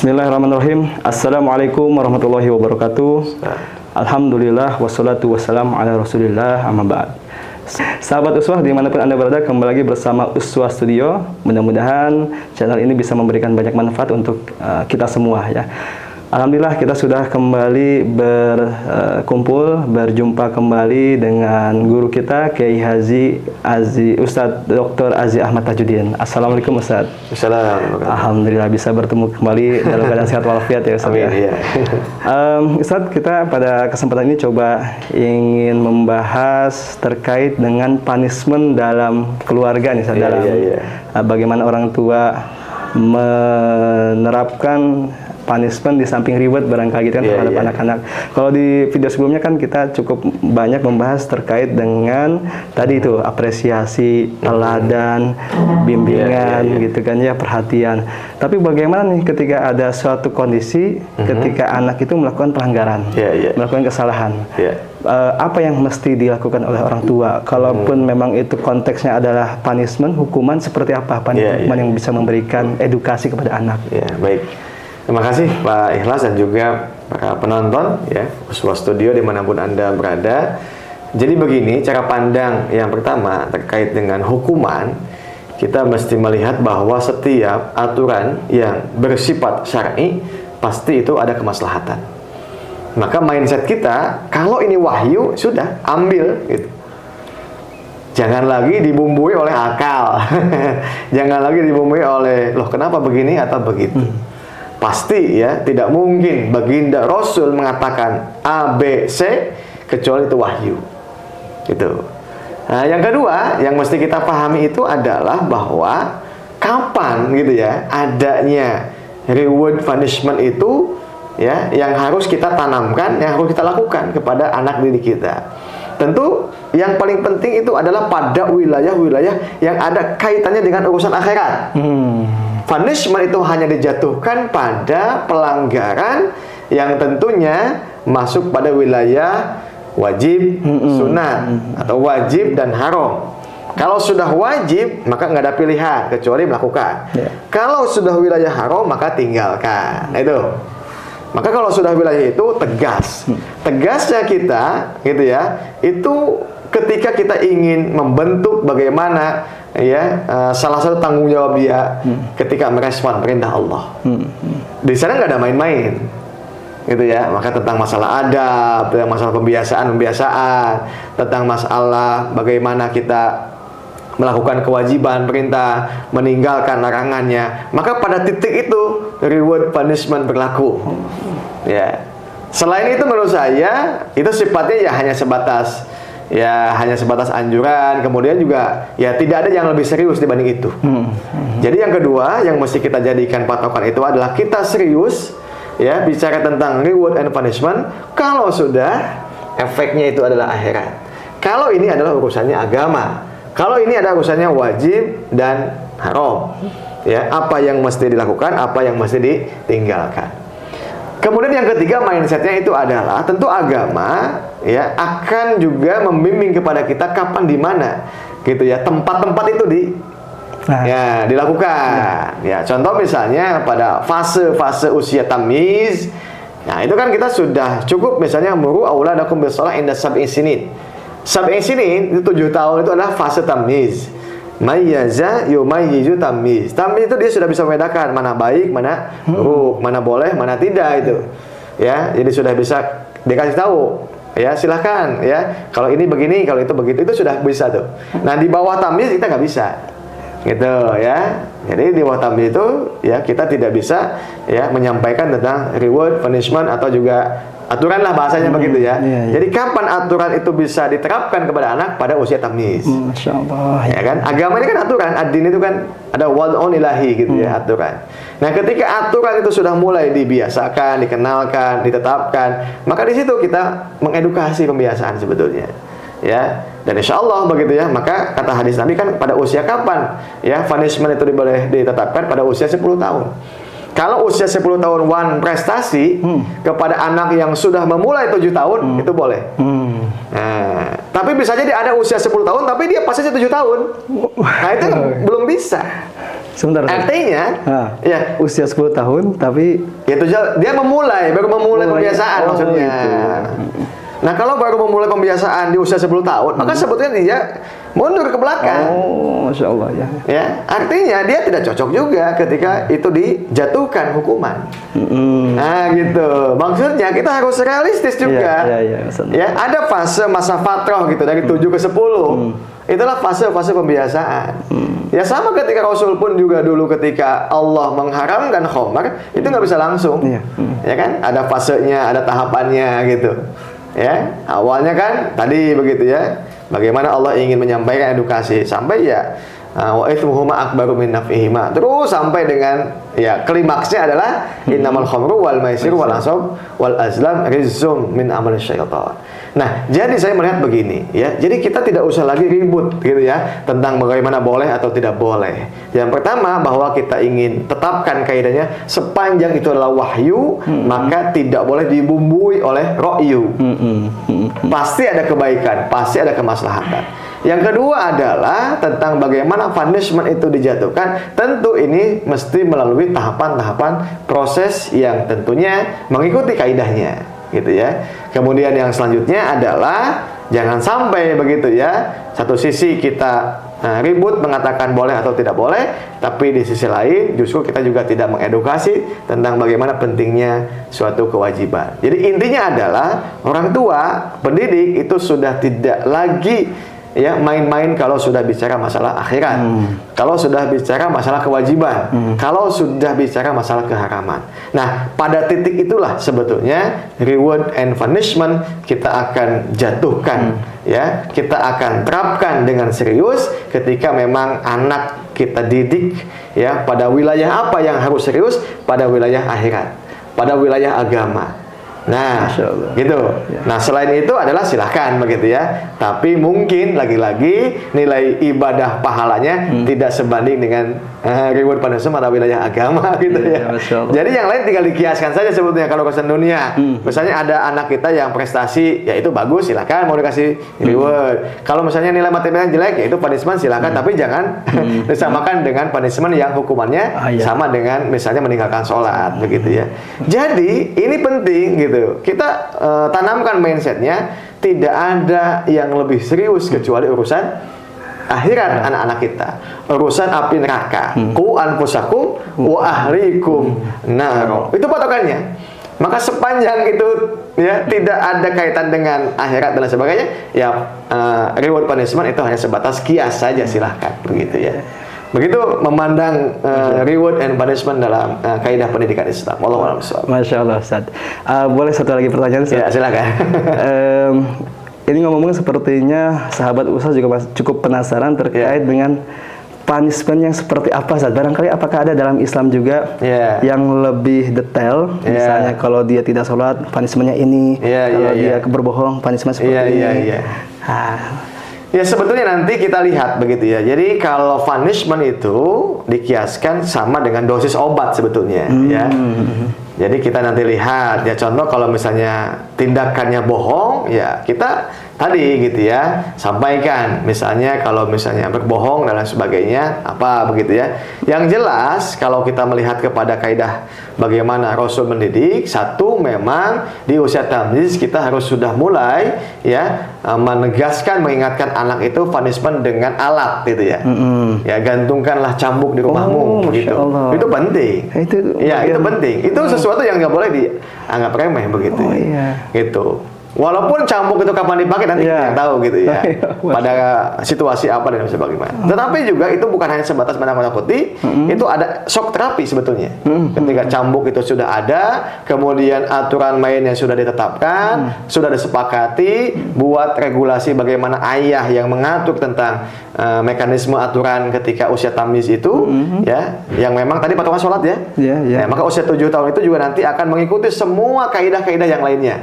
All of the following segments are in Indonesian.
Bismillahirrahmanirrahim. Assalamualaikum warahmatullahi wabarakatuh. Alhamdulillah wassalatu wassalamu ala rasulillah amma ba'd. Sahabat Uswah dimanapun Anda berada, kembali lagi bersama Uswah Studio. Mudah-mudahan channel ini bisa memberikan banyak manfaat untuk kita semua ya. Alhamdulillah kita sudah kembali berkumpul, berjumpa kembali dengan guru kita Kiai Haji Ustadz Dr. Azi Ahmad Tajuddin. Assalamualaikum Ustadz. Assalamualaikum. Alhamdulillah bisa bertemu kembali dalam keadaan sehat walafiat ya Ustadz. Amin, ya. Ustadz, kita pada kesempatan ini coba ingin membahas terkait dengan punishment dalam keluarga nih Ustadz, dalam bagaimana orang tua menerapkan punishment di samping reward barangkali gitu kan terhadap anak-anak. Kalau di video sebelumnya kan kita cukup banyak membahas terkait dengan tadi itu apresiasi, teladan, bimbingan gitu kan ya, perhatian. Tapi bagaimana nih ketika ada suatu kondisi ketika anak itu melakukan pelanggaran, melakukan kesalahan. Apa yang mesti dilakukan oleh orang tua? Kalaupun memang itu konteksnya adalah punishment, hukuman seperti apa hukuman yang bisa memberikan edukasi kepada anak? Baik. Terima kasih Pak Ikhlas dan juga para penonton ya Uswah Studio dimanapun Anda berada. Jadi begini cara pandang yang pertama terkait dengan hukuman, kita mesti melihat bahwa setiap aturan yang bersifat syar'i pasti itu ada kemaslahatan. Maka mindset kita kalau ini wahyu sudah ambil gitu. Jangan lagi dibumbui oleh akal. Jangan lagi dibumbui oleh loh kenapa begini atau begitu. Pasti ya, tidak mungkin baginda Rasul mengatakan A, B, C kecuali itu wahyu. Gitu. Nah, yang kedua yang mesti kita pahami itu adalah bahwa kapan gitu ya adanya reward punishment itu ya yang harus kita tanamkan, yang harus kita lakukan kepada anak didik kita. Tentu yang paling penting itu adalah pada wilayah-wilayah yang ada kaitannya dengan urusan akhirat. Punishment itu hanya dijatuhkan pada pelanggaran yang tentunya masuk pada wilayah wajib, sunat, atau wajib dan haram. Kalau sudah wajib, maka nggak ada pilihan kecuali melakukan. Kalau sudah wilayah haram, maka tinggalkan. Nah, itu. Maka kalau sudah wilayah itu tegas. Tegasnya kita, gitu ya, itu ketika kita ingin membentuk bagaimana ya salah satu tanggung jawab dia ketika merespon perintah Allah. Di sana nggak ada main-main, gitu ya. Maka tentang masalah adab, tentang masalah pembiasaan, tentang masalah bagaimana kita melakukan kewajiban perintah, meninggalkan larangannya. Maka pada titik itu reward punishment berlaku. Ya. Selain itu menurut saya itu sifatnya ya hanya sebatas anjuran, kemudian juga ya tidak ada yang lebih serius dibanding itu. Jadi yang kedua yang mesti kita jadikan patokan itu adalah kita serius ya bicara tentang reward and punishment kalau sudah efeknya itu adalah akhirat. Kalau ini adalah urusannya agama, kalau ini ada urusannya wajib dan haram, ya apa yang mesti dilakukan, apa yang mesti ditinggalkan. Kemudian yang ketiga mindsetnya itu adalah tentu agama ya akan juga membimbing kepada kita kapan di mana gitu ya tempat-tempat itu dilakukan. Ya contoh misalnya pada fase-fase usia tamyiz. Nah itu kan kita sudah cukup misalnya muru auladakum bis-shalah inda sab'i sinin. Sab'i sinin itu 7 tahun itu adalah fase tamyiz. Mayyaza yumayyizu tamyiz. Tamyiz itu dia sudah bisa membedakan mana baik, mana buruk, mana boleh, mana tidak itu. Ya, jadi sudah bisa dikasih tahu. Ya, silakan ya. Kalau ini begini, kalau itu begitu, itu sudah bisa tuh. Nah, di bawah tamyiz kita nggak bisa. Gitu ya. Jadi di bawah tamyiz itu ya kita tidak bisa ya menyampaikan tentang reward, punishment atau juga aturan lah bahasanya begitu ya. Jadi kapan aturan itu bisa diterapkan kepada anak pada usia tamyiz? Masya Allah. Ya kan? Agama ini kan aturan, ad-din itu kan ada wad'un ilahi gitu ya, aturan. Nah, ketika aturan itu sudah mulai dibiasakan, dikenalkan, ditetapkan, maka di situ kita mengedukasi pembiasaan sebetulnya. Ya. Dan insya Allah begitu ya, maka kata hadis Nabi kan pada usia kapan ya punishment itu boleh ditetapkan pada usia 10 tahun. Kalau usia 10 tahun prestasi kepada anak yang sudah memulai 7 tahun itu boleh. Nah, tapi bisa jadi ada usia 10 tahun tapi dia pasnya 7 tahun. Nah, itu belum bisa. Sebentar. Ustaz. Artinya, Nah, ya usia 10 tahun tapi itu dia baru memulai pembiasaan maksudnya. gitu. Nah, kalau baru memulai pembiasaan di usia 10 tahun, maka sebetulnya dia mundur ke belakang. Oh, Masya Allah ya. Ya, artinya dia tidak cocok juga ketika itu dijatuhkan hukuman. Nah, gitu. Maksudnya kita harus realistis juga. Iya, Ustaz. Ya, ada fase masa fatrah gitu dari 7 ke 10. Itulah fase-fase pembiasaan. Ya sama ketika Rasul pun juga dulu ketika Allah mengharamkan khamar, itu nggak bisa langsung. Iya. Ya kan? Ada fasenya, ada tahapannya gitu. Ya, awalnya kan tadi begitu ya. Bagaimana Allah ingin menyampaikan edukasi sampai ya wa itsmuhuma akbaru min naf'ihima. Terus sampai dengan ya klimaksnya adalah innamal khamru wal maisiru wal ansab wal azlam rizqum min amali syaitan. Nah, jadi saya melihat begini ya. Jadi kita tidak usah lagi ribut gitu ya tentang bagaimana boleh atau tidak boleh. Yang pertama bahwa kita ingin tetapkan kaidahnya sepanjang itu adalah wahyu, maka tidak boleh dibumbui oleh ra'yu. Pasti ada kebaikan, pasti ada kemaslahatan. Yang kedua adalah tentang bagaimana punishment itu dijatuhkan. Tentu ini mesti melalui tahapan-tahapan proses yang tentunya mengikuti kaidahnya, gitu ya. Kemudian yang selanjutnya adalah jangan sampai begitu ya. Satu sisi kita ribut mengatakan boleh atau tidak boleh, tapi di sisi lain justru kita juga tidak mengedukasi tentang bagaimana pentingnya suatu kewajiban. Jadi intinya adalah orang tua, pendidik itu sudah tidak lagi ya main-main kalau sudah bicara masalah akhirat, kalau sudah bicara masalah kewajiban, kalau sudah bicara masalah keharaman. Nah, pada titik itulah sebetulnya reward and punishment kita akan jatuhkan, ya, kita akan terapkan dengan serius ketika memang anak kita didik ya pada wilayah apa yang harus serius, pada wilayah akhirat, pada wilayah agama. Nah, gitu. Nah, selain itu adalah silahkan begitu ya. Tapi mungkin lagi-lagi nilai ibadah pahalanya tidak sebanding dengan reward punishment pada wilayah agama gitu ya. Jadi yang lain tinggal dikiaskan saja sebetulnya kalau urusan dunia. Misalnya ada anak kita yang prestasi, ya itu bagus, silahkan mau dikasih reward. Kalau misalnya nilai matematika jelek, ya itu punishment silahkan. Tapi jangan disamakan dengan punishment yang hukumannya sama dengan misalnya meninggalkan sholat begitu ya. Jadi ini penting gitu. Kita tanamkan mindsetnya tidak ada yang lebih serius kecuali urusan akhirat anak-anak kita, urusan api neraka. Qu anfusakum wa ahlikum nar. Itu patokannya. Maka sepanjang itu ya tidak ada kaitan dengan akhirat dan sebagainya, ya reward punishment itu hanya sebatas kias saja, silahkan begitu ya. Begitu memandang reward and punishment dalam kaidah pendidikan Islam. Wallahu a'lam bishawab. Masya Allah, Ustaz. Boleh satu lagi pertanyaan, Ustaz? Ya, silakan. Ini ngomong-ngomong sepertinya sahabat Ustaz juga cukup penasaran terkait dengan punishment yang seperti apa, Ustaz? Barangkali apakah ada dalam Islam juga yang lebih detail? Misalnya kalau dia tidak sholat, punishmentnya ini. Kalau dia berbohong, punishment seperti ini. Ya sebetulnya nanti kita lihat begitu ya. Jadi kalau punishment itu dikiaskan sama dengan dosis obat sebetulnya ya. Jadi kita nanti lihat ya, contoh kalau misalnya tindakannya bohong, ya kita tadi gitu ya sampaikan misalnya kalau misalnya berbohong dan lain sebagainya apa begitu ya. Yang jelas kalau kita melihat kepada kaidah bagaimana Rasul mendidik, satu memang di usia tamyiz kita harus sudah mulai ya menegaskan, mengingatkan anak itu punishment dengan alat gitu ya. Ya gantungkanlah cambuk di rumahmu begitu. Itu penting. Itu penting. Itu sesuatu yang nggak boleh dianggap remeh begitu. Gitu. Walaupun cambuk itu kapan dipakai nanti kita tahu gitu ya. Pada situasi apa dan sebagainya. Tetapi juga itu bukan hanya sebatas menakut-nakuti, itu ada shock terapi sebetulnya. Ketika cambuk itu sudah ada, kemudian aturan main yang sudah ditetapkan, sudah disepakati, buat regulasi bagaimana ayah yang mengatur tentang mekanisme aturan ketika usia tamyiz itu ya, yang memang tadi patokan sholat ya. Maka usia 7 tahun itu juga nanti akan mengikuti semua kaidah-kaidah yang lainnya.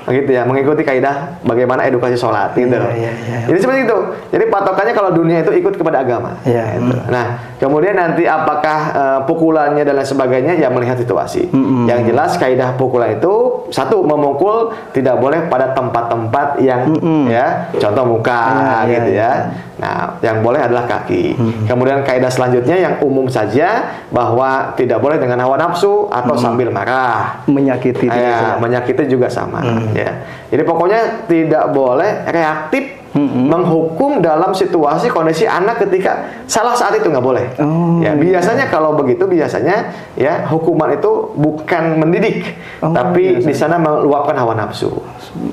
gitu ya, mengikuti kaidah bagaimana edukasi sholat gitu loh. Iya. Jadi seperti itu. Jadi patokannya kalau dunia itu ikut kepada agama. Iya. Gitu. Nah, kemudian nanti apakah pukulannya dan lain sebagainya ya melihat situasi. Yang jelas kaidah pukulan itu satu, memukul tidak boleh pada tempat-tempat yang ya, contoh muka gitu ya. Nah, yang boleh adalah kaki. Kemudian kaidah selanjutnya yang umum saja bahwa tidak boleh dengan hawa nafsu atau sambil marah. Menyakiti Ya, menyakiti juga sama ya. Jadi pokoknya tidak boleh reaktif menghukum dalam situasi kondisi anak ketika salah saat itu nggak boleh. Ya, biasanya kalau begitu biasanya ya hukuman itu bukan mendidik, tapi di sana meluapkan hawa nafsu.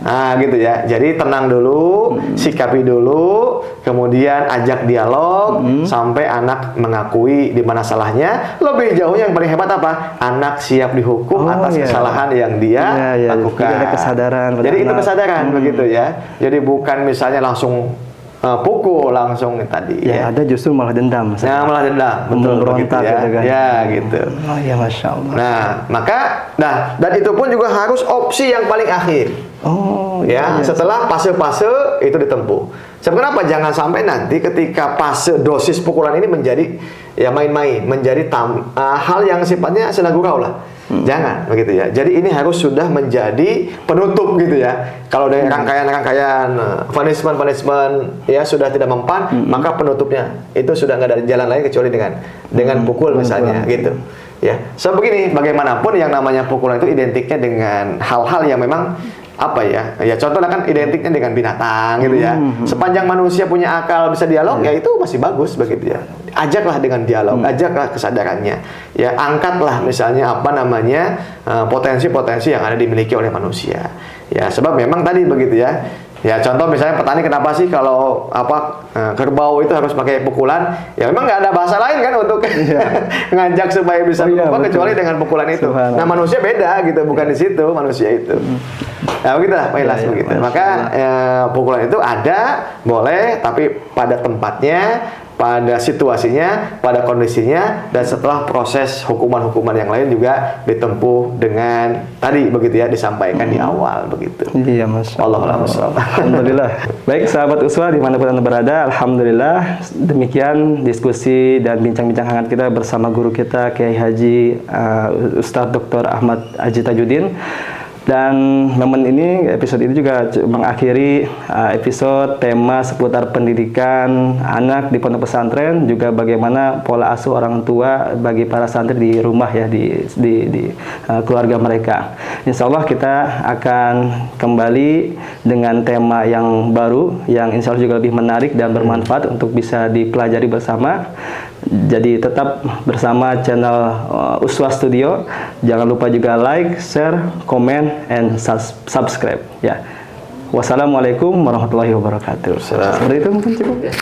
Nah, gitu ya. Jadi tenang dulu, sikapi dulu, kemudian ajak dialog sampai anak mengakui di mana salahnya. Lebih jauhnya yang paling hebat apa? Anak siap dihukum atas kesalahan yang dia lakukan. Jadi ada kesadaran. Jadi itu kesadaran begitu ya. Jadi bukan misalnya langsung pukul langsung tadi ya. Ada justru malah dendam. Nah, malah dendam, betul begitu ya. Gitu kan. Ya, gitu. Oh ya, Masya Allah. Nah, dan itu pun juga harus opsi yang paling akhir. Oh Ya, setelah fase-fase itu ditempuh. Kenapa jangan sampai nanti ketika fase dosis pukulan ini menjadi ya main-main, menjadi hal yang sifatnya senda gurau lah. Jangan begitu ya. Jadi ini harus sudah menjadi penutup gitu ya. Kalau dari rangkaian-rangkaian punishment ya sudah tidak mempan, maka penutupnya itu sudah nggak ada jalan lain kecuali dengan pukul misalnya gitu. Ya, begini, bagaimanapun yang namanya pukulan itu identiknya dengan hal-hal yang memang apa ya? Ya contohnya kan identiknya dengan binatang gitu ya. Sepanjang manusia punya akal bisa dialog ya itu masih bagus begitu ya. Ajaklah dengan dialog, ajaklah kesadarannya. Ya angkatlah misalnya apa namanya potensi-potensi yang ada dimiliki oleh manusia. Ya sebab memang tadi begitu ya. Ya contoh misalnya petani kenapa sih kalau kerbau itu harus pakai pukulan? Ya memang nggak ada bahasa lain kan untuk ngajak supaya bisa berubah kecuali dengan pukulan itu. Nah manusia beda gitu, bukan di situ manusia itu. Nah begitu lah Pak Ikhlas begitu. Maka pukulan itu ada, boleh, tapi pada tempatnya, pada situasinya, pada kondisinya, dan setelah proses hukuman-hukuman yang lain juga ditempuh dengan tadi begitu ya, disampaikan di awal begitu. Iya Mas. Alhamdulillah. Baik sahabat Uswah dimanapun Anda berada, Alhamdulillah demikian diskusi dan bincang-bincang hangat kita bersama guru kita Kiai Haji Ustadz Dr. Ahmad Aji Tajuddin. Dan momen ini, episode ini juga mengakhiri episode tema seputar pendidikan anak di pondok pesantren, juga bagaimana pola asuh orang tua bagi para santri di rumah ya, di keluarga mereka. Insya Allah kita akan kembali dengan tema yang baru, yang insya Allah juga lebih menarik dan bermanfaat untuk bisa dipelajari bersama. Jadi tetap bersama channel Uswah Studio. Jangan lupa juga like, share, comment, and subscribe. Ya. Wassalamualaikum warahmatullahi wabarakatuh. Seperti itu mungkin cukup ya.